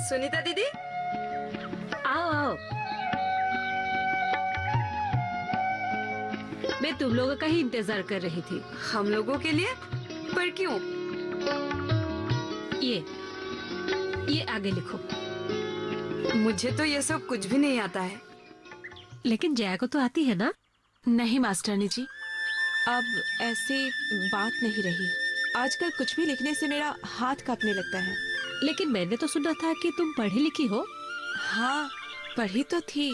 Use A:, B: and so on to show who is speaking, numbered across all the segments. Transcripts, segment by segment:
A: सुनीता दीदी,
B: आओ आओ। मैं तुम लोगों का ही इंतजार कर रही थी।
A: हम लोगों के लिए? पर क्यों?
B: ये आगे लिखो।
A: मुझे तो ये सब कुछ भी नहीं आता है।
B: लेकिन जया को तो आती है ना?
C: नहीं मास्टरनी जी, अब ऐसी बात नहीं रही। आजकल कुछ भी लिखने से मेरा हाथ कांपने लगता है।
B: लेकिन मैंने तो सुना था कि तुम पढ़ी लिखी हो।
C: हाँ, पढ़ी तो थी।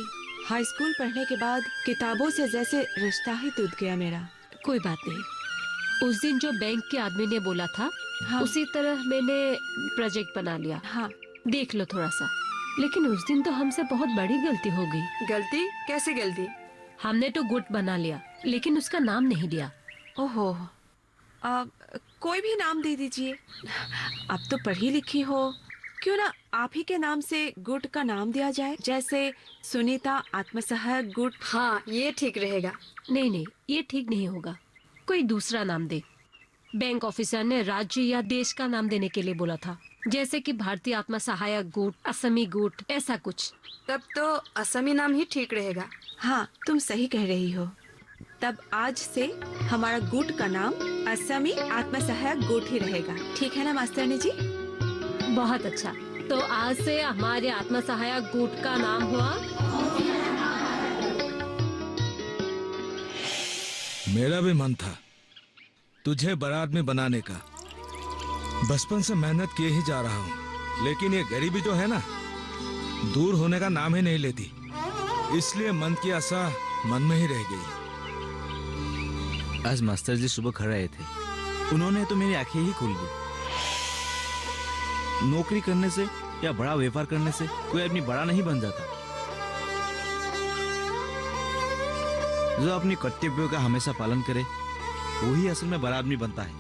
C: हाई स्कूल पढ़ने के बाद किताबों से जैसे रिश्ता ही टूट गया मेरा।
B: कोई बात नहीं। उस दिन जो बैंक के आदमी ने बोला था,
C: हाँ।
B: उसी तरह मैंने प्रोजेक्ट बना लिया।
C: हाँ,
B: देख लो थोड़ा सा। लेकिन उस दिन तो हमसे बहुत बड़ी गलती हो गई।
A: गलती? कैसी गलती?
B: हमने तो गुट बना लिया, लेकिन उसका नाम नहीं दिया।
C: ओहो, कोई भी नाम दे दीजिए। अब तो पढ़ी लिखी हो, क्यों ना आप ही के नाम से गुट का नाम दिया जाए, जैसे सुनीता आत्मसहायक गुट।
A: हाँ, ये ठीक रहेगा।
B: नहीं नहीं, ये ठीक नहीं होगा। कोई दूसरा नाम दे। बैंक ऑफिसर ने राज्य या देश का नाम देने के लिए बोला था, जैसे कि भारतीय आत्मा सहायक गुट, असमी गुट, ऐसा कुछ।
A: तब तो असमी नाम ही ठीक रहेगा।
C: हाँ, तुम सही कह रही हो। तब आज से हमारा गुट का नाम असमी आत्मसहायक गुट ही रहेगा। ठीक है ना मास्टरनी जी?
B: बहुत अच्छा। तो आज से हमारे आत्मा सहायक गुट का नाम हुआ।
D: मेरा भी मन था तुझे बड़ा आदमी बनाने का। बचपन से मेहनत किए ही जा रहा हूँ, लेकिन ये गरीबी जो है ना, दूर होने का नाम ही नहीं लेती। इसलिए मन की आशा मन में ही रह गई।
E: आज मास्टर जी सुबह घर आए थे, उन्होंने तो मेरी आंखें ही खोल दी। नौकरी करने से या बड़ा व्यापार करने से कोई आदमी बड़ा नहीं बन जाता। जो अपनी कर्तव्यों का हमेशा पालन करे, वही असल में बड़ा आदमी बनता है।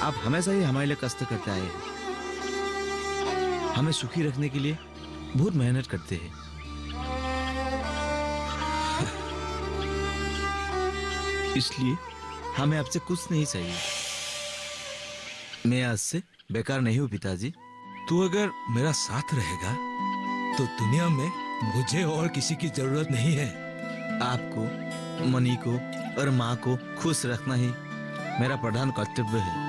E: आप हमेशा ही हमारे लिए कष्ट करते आए हैं, हमें सुखी रखने के लिए बहुत मेहनत करते हैं। इसलिए हमें आपसे कुछ नहीं चाहिए। मैं आज से बेकार नहीं हूँ पिताजी।
D: तू अगर मेरा साथ रहेगा तो दुनिया में मुझे और किसी की जरूरत नहीं है।
E: आपको, मनी को और माँ को खुश रखना ही मेरा प्रधान कर्तव्य है।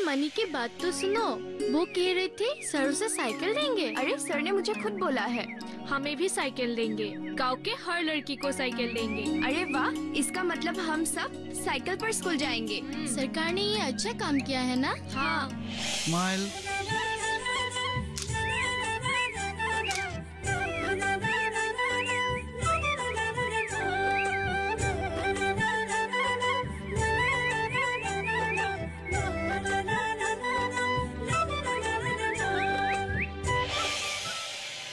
F: मनी की बात तो सुनो। वो कह रहे थे सर उसे साइकिल देंगे।
G: अरे सर ने मुझे खुद बोला है।
F: हमें भी साइकिल देंगे, गांव के हर लड़की को साइकिल देंगे।
G: अरे वाह, इसका मतलब हम सब साइकिल पर स्कूल जाएंगे।
F: सरकार ने ये अच्छा काम किया है ना?
G: हाँ।
E: स्माइल।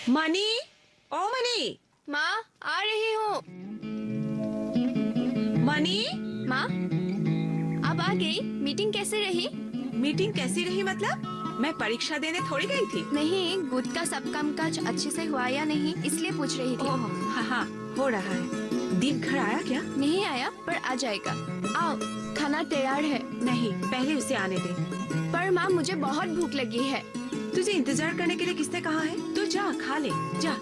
C: मनी, ओ मनी।
G: माँ, आ रही हूँ।
C: मनी।
G: माँ, अब आ गई। मीटिंग कैसे रही?
C: मीटिंग कैसी रही मतलब? मैं परीक्षा देने थोड़ी गई थी।
G: नहीं, गुट का सब काम काज अच्छे से हुआ या नहीं, इसलिए पूछ रही थी।
C: ओह, हाँ हाँ, हो रहा है। दीप घर आया क्या?
G: नहीं आया, पर आ जाएगा। आओ, खाना तैयार है।
C: नहीं, पहले उसे आने दे।
G: पर माँ, मुझे बहुत भूख लगी है।
C: तुझे इंतजार करने के लिए किसने कहा है? तू जा, खा ले, जा।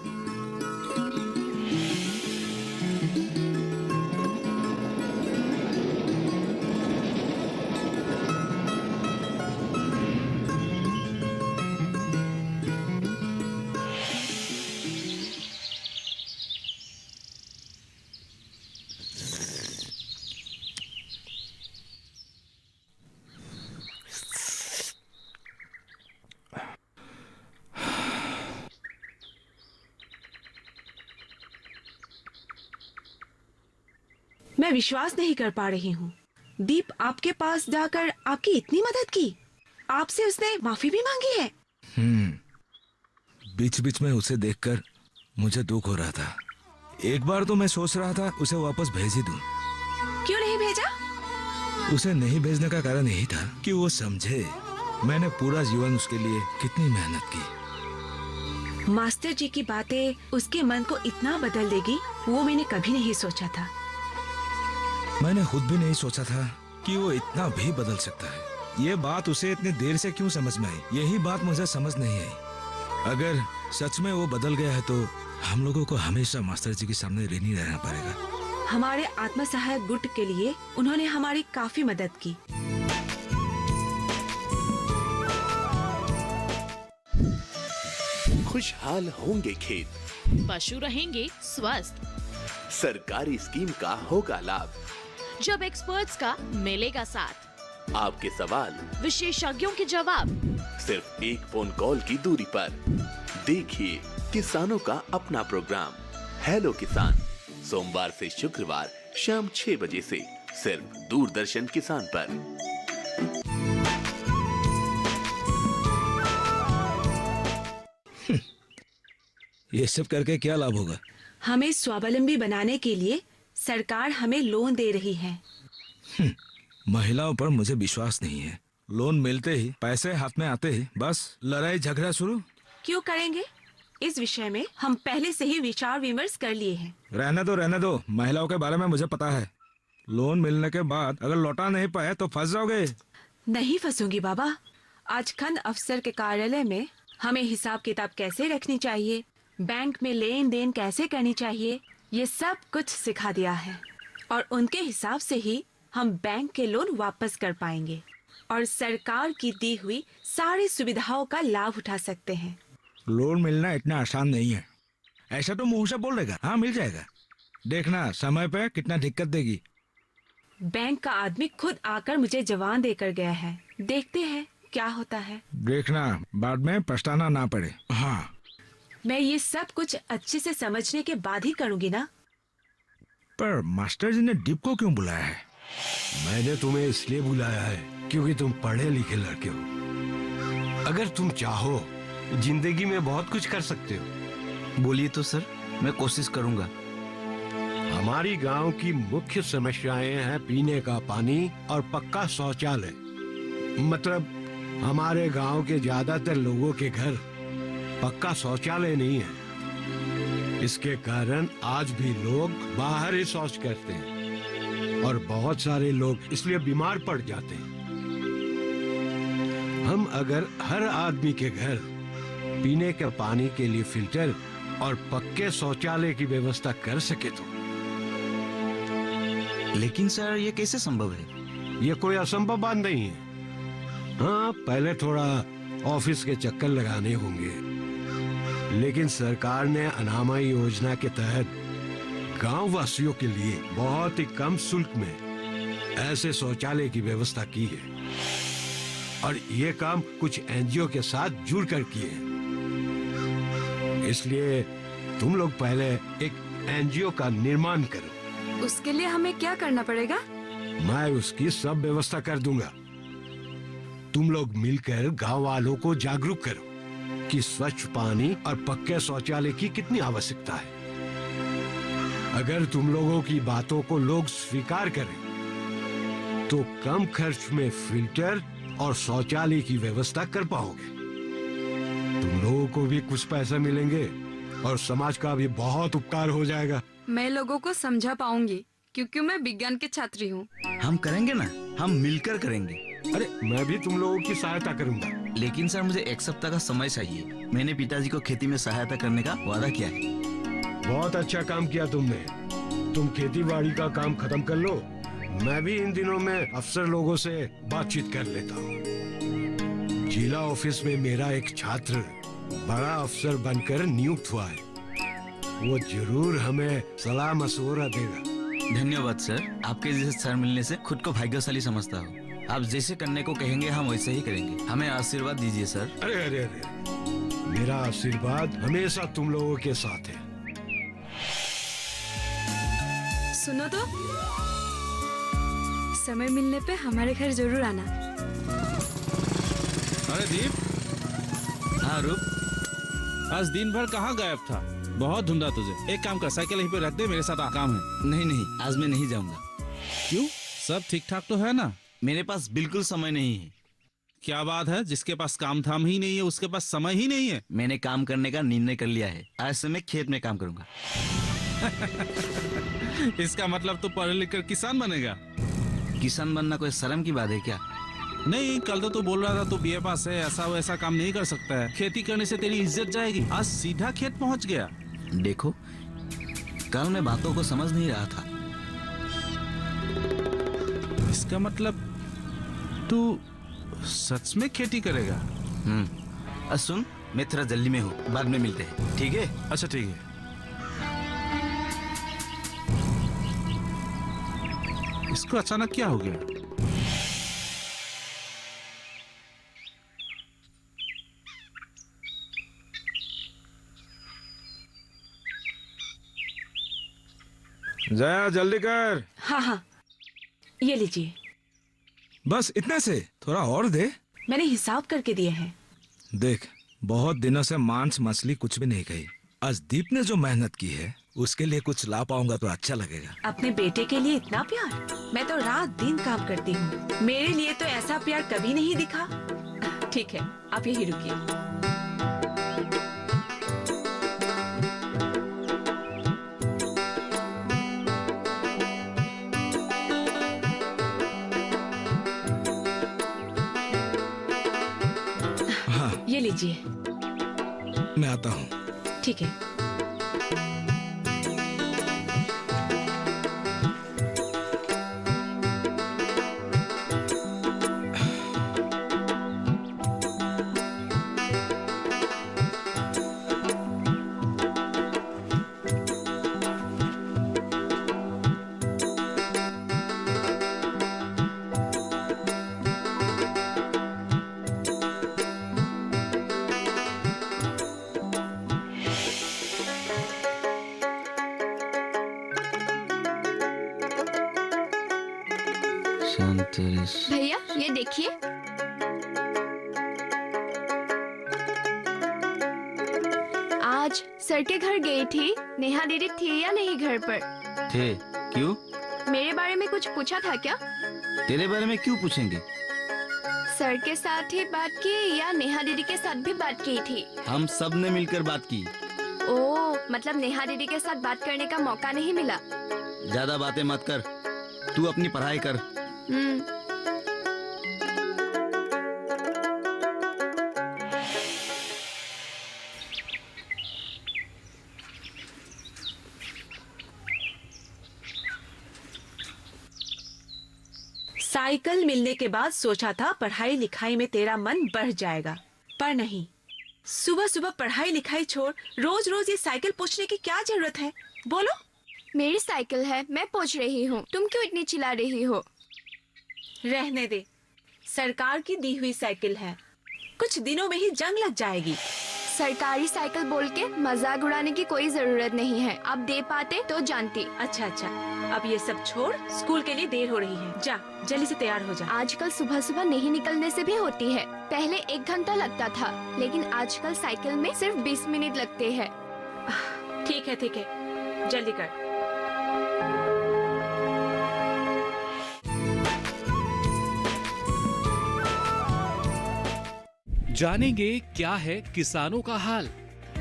C: मैं विश्वास नहीं कर पा रही हूँ। दीप आपके पास जाकर आपकी इतनी मदद की, आपसे उसने माफी भी मांगी है।
D: बीच बीच में उसे देखकर मुझे दुख हो रहा था। एक बार तो मैं सोच रहा था उसे वापस भेज ही दूं।
C: क्यों नहीं भेजा?
D: उसे नहीं भेजने का कारण यही था कि वो समझे मैंने पूरा जीवन उसके लिए कितनी मेहनत की।
C: मास्टर जी की बातें उसके मन को इतना बदल देगी, वो मैंने कभी नहीं सोचा था।
D: मैंने खुद भी नहीं सोचा था कि वो इतना भी बदल सकता है। ये बात उसे इतनी देर से क्यों समझ में आई, यही बात मुझे समझ नहीं आई। अगर सच में वो बदल गया है तो हम लोगों को हमेशा मास्टर जी के सामने ऋणी रहना पड़ेगा।
C: हमारे आत्म सहायक गुट के लिए उन्होंने हमारी काफी मदद की।
H: खुशहाल होंगे खेत,
I: पशु रहेंगे स्वस्थ,
H: सरकारी स्कीम का होगा लाभ,
I: जब एक्सपर्ट्स का मिलेगा साथ,
H: आपके सवाल
I: विशेषज्ञों के जवाब,
H: सिर्फ एक फोन कॉल की दूरी पर। देखिए किसानों का अपना प्रोग्राम हेलो किसान, सोमवार से शुक्रवार शाम 6 बजे से सिर्फ दूरदर्शन किसान पर।
D: ये सब करके क्या लाभ होगा?
C: हमें स्वावलंबी बनाने के लिए सरकार हमें लोन दे रही है।
D: महिलाओं पर मुझे विश्वास नहीं है। लोन मिलते ही, पैसे हाथ में आते ही बस लड़ाई झगड़ा शुरू।
C: क्यों करेंगे? इस विषय में हम पहले से ही विचार विमर्श कर लिए हैं।
D: रहने दो। महिलाओं के बारे में मुझे पता है। लोन मिलने के बाद अगर लौटा नहीं पाए तो फंस जाओगे।
C: नहीं फंसूंगी बाबा। आज खंड अफसर के कार्यालय में हमें हिसाब किताब कैसे रखनी चाहिए, बैंक में लेन देन कैसे करनी चाहिए, ये सब कुछ सिखा दिया है। और उनके हिसाब से ही हम बैंक के लोन वापस कर पाएंगे और सरकार की दी हुई सारी सुविधाओं का लाभ उठा सकते हैं।
D: लोन मिलना इतना आसान नहीं है। ऐसा तो मुंह से बोल देगा, हाँ मिल जाएगा। देखना समय पे कितना दिक्कत देगी।
C: बैंक का आदमी खुद आकर मुझे जवान देकर गया है। देखते हैं क्या होता है।
D: देखना बाद में पछताना ना पड़े। हाँ,
C: मैं ये सब कुछ अच्छे से समझने के बाद ही करूँगी ना।
D: पर मास्टर जी ने डिप को क्यों बुलाया है?
J: मैंने तुम्हें इसलिए बुलाया है क्योंकि तुम पढ़े लिखे लड़के हो। अगर तुम चाहो जिंदगी में बहुत कुछ कर सकते हो।
E: बोलिए तो सर, मैं कोशिश करूंगा।
J: हमारी गांव की मुख्य समस्याएं हैं पीने का पानी और पक्का शौचालय। मतलब हमारे गांव के ज्यादातर लोगों के घर पक्का शौचालय नहीं है। इसके कारण आज भी लोग बाहर ही शौच करते हैं और बहुत सारे लोग इसलिए बीमार पड़ जाते हैं। हम अगर हर आदमी के घर पीने के पानी के लिए फिल्टर और पक्के शौचालय की व्यवस्था कर सके तो।
E: लेकिन सर ये कैसे संभव है?
J: ये कोई असंभव बात नहीं है। हाँ, पहले थोड़ा ऑफिस के चक्कर लगाने होंगे, लेकिन सरकार ने अनामय योजना के तहत गांव वासियों के लिए बहुत ही कम शुल्क में ऐसे शौचालय की व्यवस्था की है और ये काम कुछ एनजीओ के साथ जुड़कर किए हैं। इसलिए तुम लोग पहले एक एनजीओ का निर्माण करो।
A: उसके लिए हमें क्या करना पड़ेगा?
J: मैं उसकी सब व्यवस्था कर दूंगा। तुम लोग मिलकर गांव वालों को जागरूक करो कि स्वच्छ पानी और पक्के शौचालय की कितनी आवश्यकता है। अगर तुम लोगों की बातों को लोग स्वीकार करें तो कम खर्च में फिल्टर और शौचालय की व्यवस्था कर पाओगे। तुम लोगों को भी कुछ पैसा मिलेंगे और समाज का भी बहुत उपकार हो जाएगा।
A: मैं लोगों को समझा पाऊंगी क्योंकि मैं विज्ञान की छात्री हूँ।
E: हम करेंगे ना, हम मिलकर करेंगे।
J: अरे मैं भी तुम लोगों की सहायता करूंगा।
E: लेकिन सर मुझे 1 सप्ताह का समय चाहिए। मैंने पिताजी को खेती में सहायता करने का वादा किया है।
J: बहुत अच्छा काम किया तुमने। तुम खेती बाड़ी का काम खत्म कर लो, मैं भी इन दिनों में अफसर लोगों से बातचीत कर लेता हूँ। जिला ऑफिस में मेरा एक छात्र बड़ा अफसर बनकर नियुक्त हुआ है। वो जरूर हमें सलाह मशवरा देगा।
E: धन्यवाद सर। आपके जैसे सर मिलने से खुद को भाग्यशाली समझता हूँ। आप जैसे करने को कहेंगे हम वैसे ही करेंगे। हमें आशीर्वाद दीजिए सर।
J: अरे अरे अरे, मेरा आशीर्वाद हमेशा तुम लोगों के साथ है।
A: सुनो तो, समय मिलने पे हमारे घर जरूर आना।
K: अरे दीप।
E: हाँ रूप,
K: आज दिन भर कहाँ गायब था? बहुत ढूंढा तुझे। एक काम कर, साइकिल यहीं पे रख दे, मेरे साथ काम है।
E: नहीं आज मैं नहीं जाऊंगा।
K: क्यों? सब ठीक ठाक तो है ना?
E: मेरे पास बिल्कुल समय नहीं है।
K: क्या बात है, जिसके पास काम धाम ही नहीं है उसके पास समय ही नहीं है।
E: मैंने काम करने का निर्णय कर लिया है। आज से मैं खेत में काम करूंगा।
K: इसका मतलब तो पढ़ लिख कर किसान बनेगा?
E: किसान बनना कोई शर्म की बात है क्या?
K: नहीं, कल तो तू बोल रहा था तू बीए पास है, ऐसा वैसा काम नहीं कर सकता है, खेती करने से तेरी इज्जत जाएगी। आज सीधा खेत पहुंच गया।
E: देखो, कल मैं बातों को समझ नहीं रहा था।
K: इसका मतलब तू सच में खेती करेगा?
E: सुन, मैं थोड़ा जल्दी में हूँ, बाद में मिलते हैं, ठीक है?
K: अच्छा ठीक है। इसको अचानक क्या हो गया?
D: जया जल्दी कर।
C: हाँ हाँ, ये लीजिए।
D: बस इतने से? थोड़ा और दे।
C: मैंने हिसाब करके दिए हैं।
D: देख, बहुत दिनों से मांस मछली कुछ भी नहीं खाई। आज दीप ने जो मेहनत की है उसके लिए कुछ ला पाऊंगा तो अच्छा लगेगा।
C: अपने बेटे के लिए इतना प्यार? मैं तो रात दिन काम करती हूँ, मेरे लिए तो ऐसा प्यार कभी नहीं दिखा। ठीक है, आप यही रुकिए।
D: हाँ,
C: ये लीजिए।
D: मैं आता हूँ।
C: ठीक है।
G: भैया ये देखिए। आज सर के घर गई थी, नेहा दीदी थी या नहीं घर पर?
E: थे। क्यों?
G: मेरे बारे में कुछ पूछा था क्या?
E: तेरे बारे में क्यों पूछेंगे?
G: सर के साथ ही बात की या नेहा दीदी के साथ भी बात की थी?
E: हम सब ने मिलकर बात की।
G: ओह, मतलब नेहा दीदी के साथ बात करने का मौका नहीं मिला?
E: ज्यादा बातें मत कर, तू अपनी पढ़ाई कर।
C: साइकिल मिलने के बाद सोचा था पढ़ाई लिखाई में तेरा मन बढ़ जाएगा, पर नहीं। सुबह सुबह पढ़ाई लिखाई छोड़ रोज रोज ये साइकिल पूछने की क्या जरूरत है? बोलो।
G: मेरी साइकिल है, मैं पूछ रही हूँ, तुम क्यों इतनी चिल्ला रही हो?
C: रहने दे, सरकार की दी हुई साइकिल है, कुछ दिनों में ही जंग लग जाएगी।
G: सरकारी साइकिल बोल के मजाक उड़ाने की कोई जरूरत नहीं है, आप दे पाते तो जानती।
C: अच्छा अच्छा, अब ये सब छोड़, स्कूल के लिए देर हो रही है, जा जल्दी से तैयार हो जा।
G: आजकल सुबह सुबह नहीं निकलने से भी होती है। पहले 1 घंटा लगता था, लेकिन आजकल साइकिल में सिर्फ 20 मिनट लगते हैं।
C: ठीक है, जल्दी कर।
L: जानेंगे क्या है किसानों का हाल।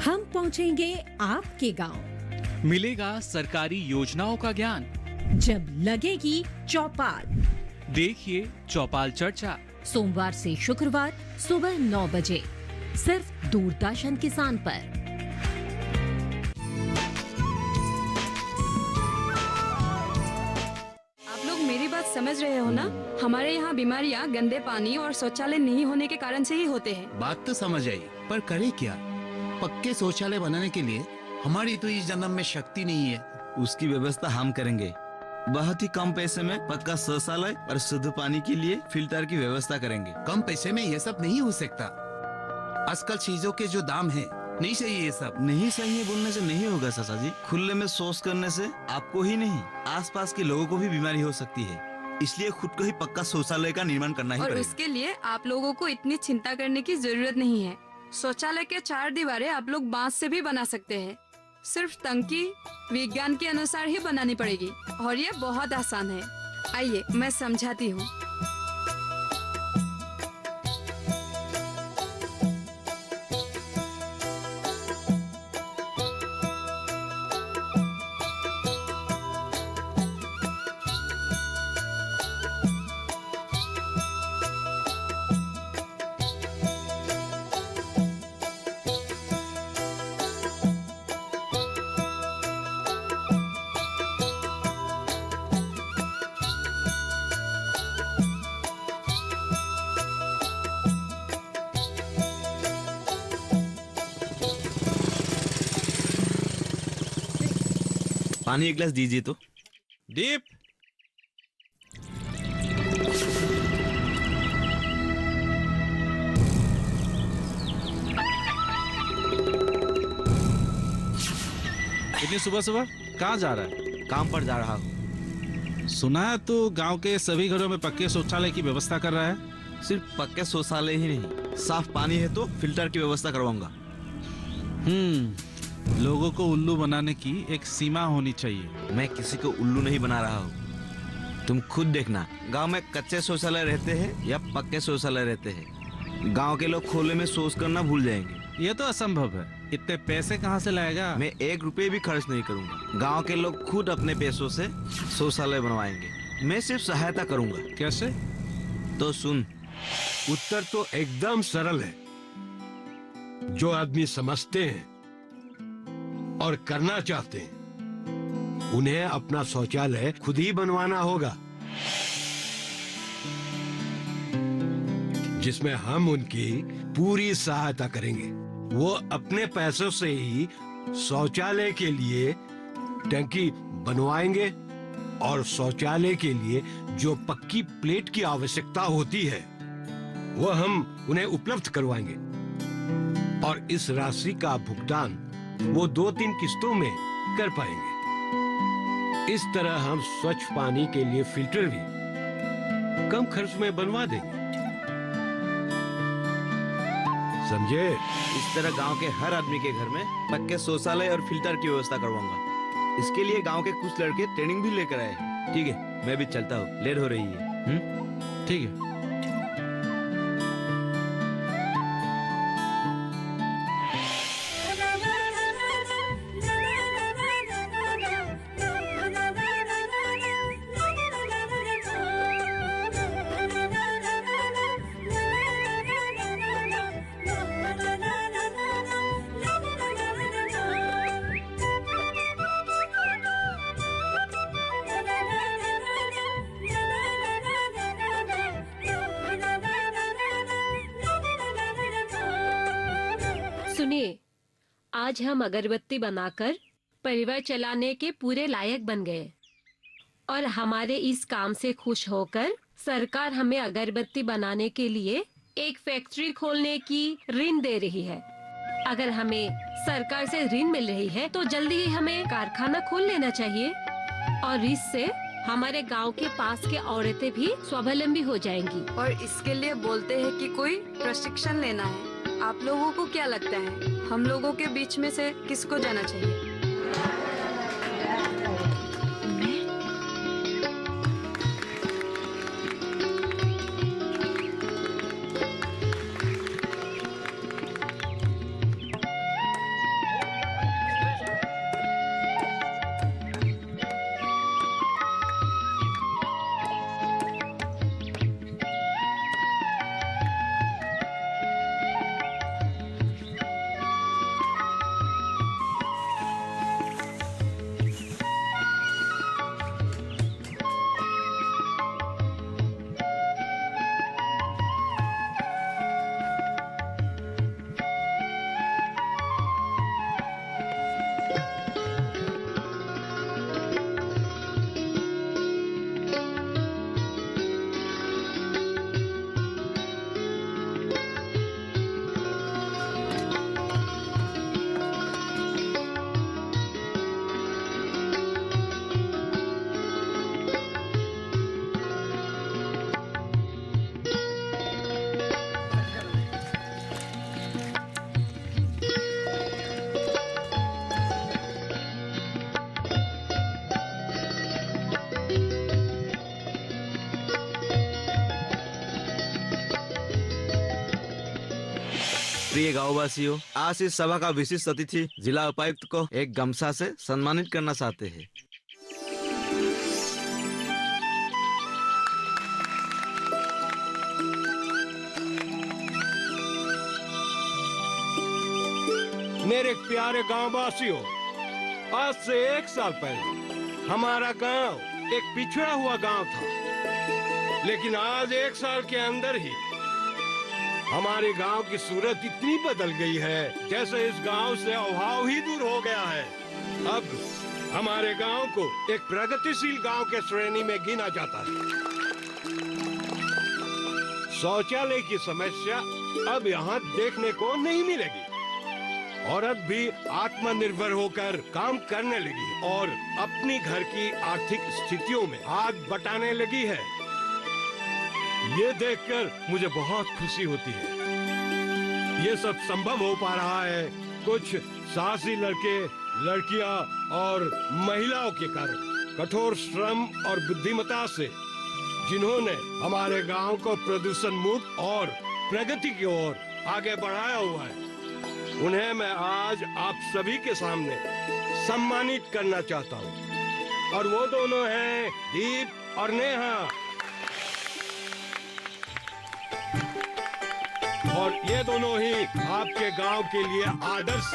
B: हम पहुंचेंगे आपके गांव।
L: मिलेगा सरकारी योजनाओं का ज्ञान।
B: जब लगेगी चौपाल,
L: देखिए चौपाल चर्चा,
B: सोमवार से शुक्रवार सुबह 9 बजे, सिर्फ दूरदर्शन किसान पर।
A: आप लोग मेरी बात समझ रहे हो ना? हमारे यहाँ बीमारियाँ गंदे पानी और शौचालय नहीं होने के कारण से ही होते हैं।
M: बात तो समझ आई, पर करे क्या? पक्के शौचालय बनाने के लिए हमारी तो इस जन्म में शक्ति नहीं है।
E: उसकी व्यवस्था हम करेंगे। बहुत ही कम पैसे में पक्का शौचालय और शुद्ध पानी के लिए फिल्टर की व्यवस्था करेंगे।
M: कम पैसे में ये सब नहीं हो सकता। आजकल चीजों के जो दाम है, नहीं सही है ये सब।
E: नहीं सही है बोलने से नहीं होगा चाचा जी। खुले में शौच करने से आपको ही नहीं, आसपास के लोगों को भी बीमारी हो सकती है। इसलिए खुद को ही पक्का शौचालय का निर्माण करना ही
A: और
E: पड़ेगा।
A: उसके लिए आप लोगों को इतनी चिंता करने की जरूरत नहीं है। शौचालय के 4 दीवारें आप लोग बांस से भी बना सकते हैं। सिर्फ टंकी विज्ञान के अनुसार ही बनानी पड़ेगी और ये बहुत आसान है। आइए मैं समझाती हूँ।
E: पानी एक गिलास दीजिए तो।
K: दीप, इतनी सुबह सुबह कहाँ जा रहा है?
E: काम पर जा रहा हूँ।
K: सुना है तू गांव के सभी घरों में पक्के शौचालय की व्यवस्था कर रहा है।
E: सिर्फ पक्के शौचालय ही नहीं, साफ पानी है तो फिल्टर की व्यवस्था करवाऊंगा।
K: लोगों को उल्लू बनाने की एक सीमा होनी चाहिए।
E: मैं किसी को उल्लू नहीं बना रहा हूँ। तुम खुद देखना, गांव में कच्चे शौचालय रहते हैं या पक्के शौचालय रहते हैं, गांव के लोग खोले में शौच करना भूल जाएंगे।
K: ये तो असंभव है। इतने पैसे कहाँ से लाएगा?
E: मैं 1 रुपए भी खर्च नहीं करूंगा। गांव के लोग खुद अपने पैसों से शौचालय बनवाएंगे। मैं सिर्फ सहायता करूंगा।
K: कैसे?
E: तो सुन।
J: उत्तर तो एकदम सरल है। जो आदमी समझते हैं और करना चाहते हैं, उन्हें अपना शौचालय खुद ही बनवाना होगा, जिसमें हम उनकी पूरी सहायता करेंगे। वो अपने पैसों से ही शौचालय के लिए टंकी बनवाएंगे और शौचालय के लिए जो पक्की प्लेट की आवश्यकता होती है वो हम उन्हें उपलब्ध करवाएंगे। और इस राशि का भुगतान वो 2-3 किस्तों में कर पाएंगे। इस तरह हम स्वच्छ पानी के लिए फिल्टर भी कम खर्च में बनवा देंगे। समझे?
E: इस तरह गांव के हर आदमी के घर में पक्के शौचालय और फिल्टर की व्यवस्था करवाऊंगा। इसके लिए गांव के कुछ लड़के ट्रेनिंग भी लेकर आए हैं। ठीक है, मैं भी चलता हूँ, लेट हो रही है।
K: ठीक है।
B: सुनिए, आज हम अगरबत्ती बनाकर परिवार चलाने के पूरे लायक बन गए और हमारे इस काम से खुश होकर सरकार हमें अगरबत्ती बनाने के लिए एक फैक्ट्री खोलने की ऋण दे रही है। अगर हमें सरकार से ऋण मिल रही है तो जल्दी ही हमें कारखाना खोल लेना चाहिए और इससे हमारे गांव के पास के औरतें भी स्वावलंबी हो जाएंगी।
A: और इसके लिए बोलते हैं कि कोई प्रशिक्षण लेना है। आप लोगों को क्या लगता है, हम लोगों के बीच में से किसको जाना चाहिए?
E: प्रिय गाँववासियों, आज इस सभा का विशिष्ट अतिथि जिला उपायुक्त को एक गमछा से सम्मानित करना चाहते हैं।
J: मेरे प्यारे गांववासियों, आज से 1 साल पहले हमारा गांव एक पिछड़ा हुआ गांव था, लेकिन आज 1 साल के अंदर ही हमारे गांव की सूरत इतनी बदल गई है जैसे इस गांव से अभाव ही दूर हो गया है। अब हमारे गांव को एक प्रगतिशील गांव के श्रेणी में गिना जाता है। शौचालय की समस्या अब यहाँ देखने को नहीं मिलेगी। औरत भी आत्मनिर्भर होकर काम करने लगी है और अपनी घर की आर्थिक स्थितियों में हाथ बटाने लगी है। ये देखकर मुझे बहुत खुशी होती है। ये सब संभव हो पा रहा है कुछ साहसी लड़के, लड़कियां और महिलाओं के कारण, कठोर श्रम और बुद्धिमत्ता से, जिन्होंने हमारे गांव को प्रदूषण मुक्त और प्रगति की ओर आगे बढ़ाया हुआ है। उन्हें मैं आज आप सभी के सामने सम्मानित करना चाहता हूँ। और वो दोनों हैं दीप और नेहा। और ये दोनों ही आपके गांव के लिए आदर्श